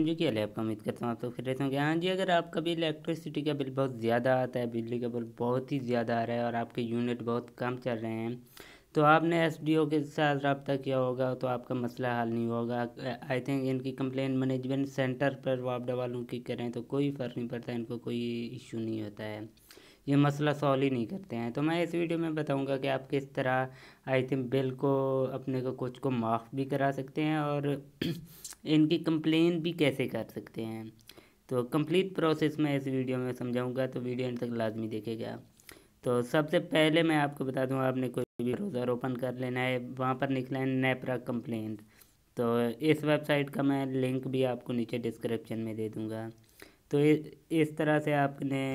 जी क्या हाल है आपका। उम्मीद करता हूँ आप तो फिर रहते होंगे। हाँ जी, अगर आपका भी इलेक्ट्रिसिटी का बिल बहुत ज़्यादा आता है, बिजली का बिल बहुत ही ज़्यादा आ रहा है और आपके यूनिट बहुत कम चल रहे हैं, तो आपने एसडीओ के साथ रब्ता किया होगा तो आपका मसला हल नहीं होगा। आई थिंक इनकी कंप्लेंट मैनेजमेंट सेंटर पर वापडा वालों की करें तो कोई फ़र्क नहीं पड़ता, इनको कोई इशू नहीं होता है, ये मसला सॉल्व ही नहीं करते हैं। तो मैं इस वीडियो में बताऊंगा कि आप किस तरह आई थिंक बिल को अपने को कुछ को माफ़ भी करा सकते हैं और इनकी कंप्लेन भी कैसे कर सकते हैं। तो कंप्लीट प्रोसेस मैं इस वीडियो में समझाऊंगा, तो वीडियो अंत तक लाजमी देखेगा। तो सबसे पहले मैं आपको बता दूं, आपने कोई भी ब्राउज़र ओपन कर लेना है, वहाँ पर लिखना है नेपरा कंप्लेंट। तो इस वेबसाइट का मैं लिंक भी आपको नीचे डिस्क्रिप्शन में दे दूँगा। तो इस तरह से आपने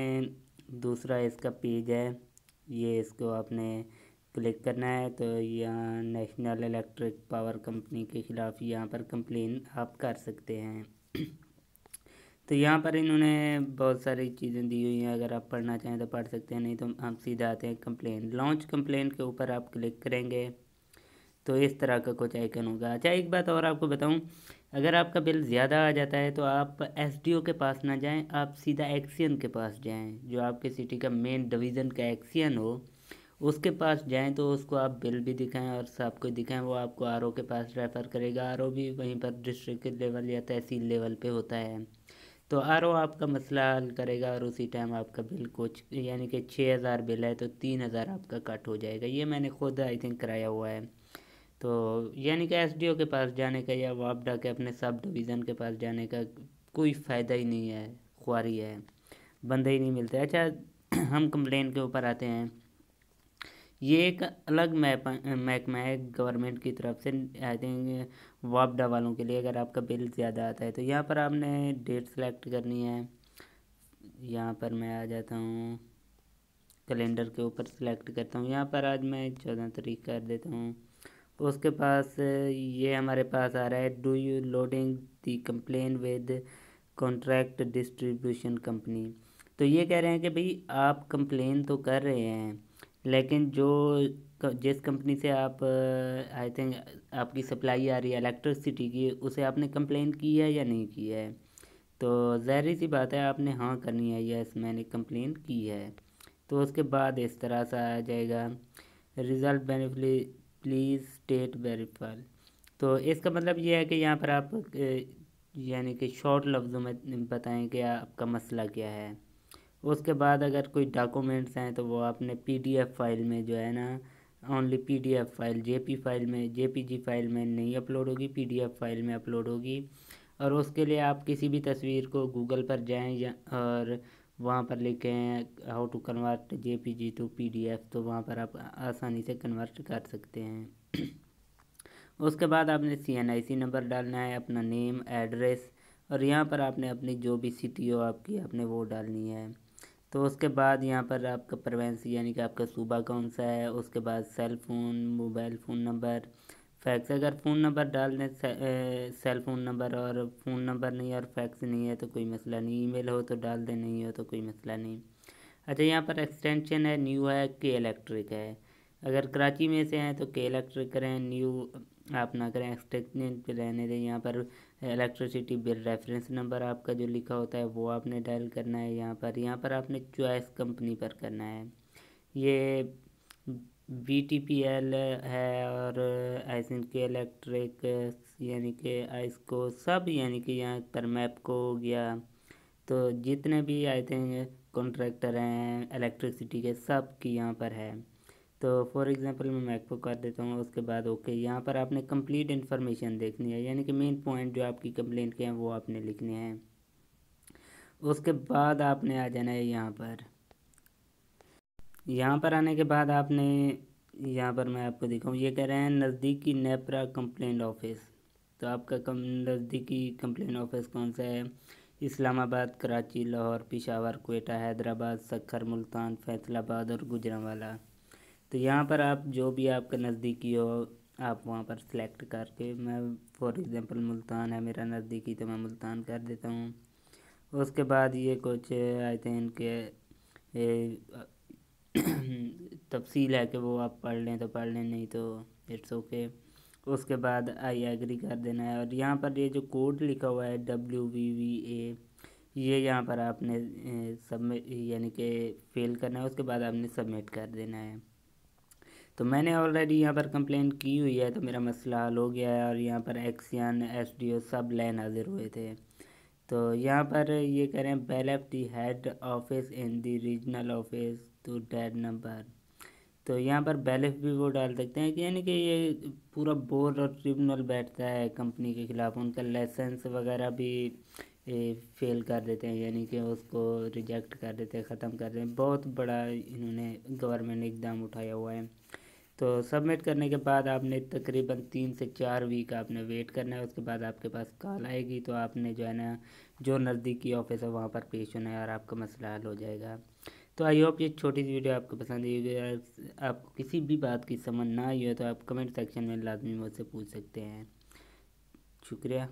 दूसरा इसका पेज है, ये इसको आपने क्लिक करना है। तो यहाँ नेशनल इलेक्ट्रिक पावर कंपनी के ख़िलाफ़ यहाँ पर कंप्लेन आप कर सकते हैं। तो यहाँ पर इन्होंने बहुत सारी चीज़ें दी हुई हैं, अगर आप पढ़ना चाहें तो पढ़ सकते हैं, नहीं तो हम सीधा आते हैं कंप्लेन। लॉन्च कंप्लेन के ऊपर आप क्लिक करेंगे तो इस तरह का कुछ आइकन होगा। अच्छा, एक बात और आपको बताऊं, अगर आपका बिल ज़्यादा आ जाता है तो आप एसडीओ के पास ना जाएं, आप सीधा एक्सियन के पास जाएं, जो आपके सिटी का मेन डिवीज़न का एक्सियन हो उसके पास जाएं। तो उसको आप बिल भी दिखाएं और सब कुछ दिखाएं, वो आपको आरओ के पास रेफ़र करेगा। आरओ भी वहीं पर डिस्ट्रिक्ट लेवल या तहसील लेवल पे होता है। तो आरओ आपका मसला हल करेगा और उसी टाइम आपका बिल कुछ यानी कि 6,000 बिल है तो 3,000 आपका कट हो जाएगा। ये मैंने खुद आई थिंक कराया हुआ है। तो यानी कि एसडीओ के पास जाने का या वापडा के अपने सब डिवीज़न के पास जाने का कोई फ़ायदा ही नहीं है, ख्वारी है, बंदे ही नहीं मिलते। अच्छा, हम कंप्लेन के ऊपर आते हैं। ये एक अलग महकमा है गवर्नमेंट की तरफ से, आई थिंक वापडा वालों के लिए। अगर आपका बिल ज़्यादा आता है तो यहाँ पर आपने डेट सेलेक्ट करनी है। यहाँ पर मैं आ जाता हूँ, कैलेंडर के ऊपर सेलेक्ट करता हूँ। यहाँ पर आज मैं 14 तारीख कर देता हूँ। उसके पास ये हमारे पास आ रहा है, do you loading the complain with contract distribution company. तो ये कह रहे हैं कि भाई आप कंप्लेन तो कर रहे हैं, लेकिन जिस कंपनी से आप आई थिंक आपकी सप्लाई आ रही है इलेक्ट्रिसिटी की, उसे आपने कंप्लेन की है या नहीं की है। तो ज़ाहिर सी बात है आपने हाँ करनी है, यस मैंने कंप्लेन की है। तो उसके बाद इस तरह से आ जाएगा, result benefit please state verify. तो इसका मतलब ये है कि यहाँ पर आप यानी कि शॉर्ट लफ्ज़ों में बताएं कि आपका मसला क्या है। उसके बाद अगर कोई डॉक्यूमेंट्स हैं तो वो आपने पीडीएफ फाइल में जो है ना, only PDF file, JP file में, जेपीजी फाइल में नहीं अपलोड होगी, पीडीएफ फाइल में अपलोड होगी। और उसके लिए आप किसी भी तस्वीर को गूगल पर जाएं या और वहाँ पर लिखें how to convert JPG to PDF, तो वहाँ पर आप आसानी से कन्वर्ट कर सकते हैं। उसके बाद आपने सीएनआईसी नंबर डालना है, अपना नेम, एड्रेस, और यहाँ पर आपने अपनी जो भी सिटी हो आपकी आपने वो डालनी है। तो उसके बाद यहाँ पर आपका प्रोवेंस यानी कि आपका सूबा कौन सा है, उसके बाद cell phone, mobile phone number, fax. अगर फ़ोन नंबर डाल दें सेल फ़ोन नंबर, और फ़ोन नंबर नहीं और फैक्स नहीं है तो कोई मसला नहीं, ईमेल हो तो डाल दें, नहीं हो तो कोई मसला नहीं। अच्छा, यहाँ पर एक्सटेंशन है, न्यू है, के इलेक्ट्रिक है। अगर कराची में से हैं तो के इलेक्ट्रिक करें, न्यू आप ना करें, एक्सटेंशन पे रहने दें। यहाँ पर इलेक्ट्रिसिटी बिल रेफरेंस नंबर आपका जो लिखा होता है वो आपने डायल करना है। यहाँ पर आपने चॉइस कंपनी पर करना है। ये BTPL है और आई थिंक के इलेक्ट्रिक यानी कि आइसको सब, यानी कि यहाँ पर मैपको हो गया। तो जितने भी आई थिंक कॉन्ट्रैक्टर हैं इलेक्ट्रिसिटी के, सब की यहाँ पर है। तो फॉर एग्जांपल मैं मैक को कर देता हूँ। उसके बाद ओके, यहाँ पर आपने कंप्लीट इन्फॉर्मेशन देखनी है, यानी कि मेन पॉइंट जो आपकी कंप्लेंट के हैं वो आपने लिखने हैं। उसके बाद आपने आ जाना है यहाँ पर। यहाँ पर आने के बाद आपने, यहाँ पर मैं आपको दिखाऊँ, ये कह रहे हैं नज़दीकी नेपरा कंप्लेंट ऑफिस। तो आपका नज़दीकी कंप्लेंट ऑफिस कौन सा है? इस्लामाबाद, कराची, लाहौर, पेशावर, क्वेटा, हैदराबाद, सक्खर, मुल्तान, फैसलाबाद और गुजरांवाला। तो यहाँ पर आप जो भी आपका नज़दीकी हो आप वहाँ पर सेलेक्ट करके, मैं फॉर एग्ज़ाम्पल मुल्तान है मेरा नज़दीकी तो मैं मुल्तान कर देता हूँ। उसके बाद ये कुछ आई थिंक के तफसील है कि वो आप पढ़ लें तो पढ़ लें, नहीं तो इट्स ओके। उसके बाद आई एग्री कर देना है। और यहाँ पर ये जो कोड लिखा हुआ है WVVA, ये यहाँ पर आपने सबमिट यानी कि फिल करना है। उसके बाद आपने सबमिट कर देना है। तो मैंने ऑलरेडी यहाँ पर कंप्लेंट की हुई है, तो मेरा मसला हल हो गया है। और यहाँ पर एक्सियन SDO सब लाइन हाजिर हुए थे। तो यहाँ पर ये कह रहे हैं बेलेफ the head office in the regional office to date number. तो यहाँ पर बेलेफ भी वो डाल सकते हैं कि यानी कि ये पूरा बोर्ड और ट्रिब्यूनल बैठता है कंपनी के ख़िलाफ़, उनका लाइसेंस वगैरह भी फेल कर देते हैं, यानी कि उसको रिजेक्ट कर देते हैं, ख़त्म कर देते हैं। बहुत बड़ा इन्होंने गवर्नमेंट ने इकदाम उठाया हुआ है। तो सबमिट करने के बाद आपने तकरीबन 3 से 4 वीक आपने वेट करना है। उसके बाद आपके पास कॉल आएगी, तो आपने जो है ना जो नज़दीकी ऑफिस है वहाँ पर पेश होना है और आपका मसला हल हो जाएगा। तो आई होप ये छोटी सी वीडियो आपको पसंद आई होगी। अगर आपको किसी भी बात की समझ ना आई हो तो आप कमेंट सेक्शन में लाजमी मुझसे पूछ सकते हैं। शुक्रिया।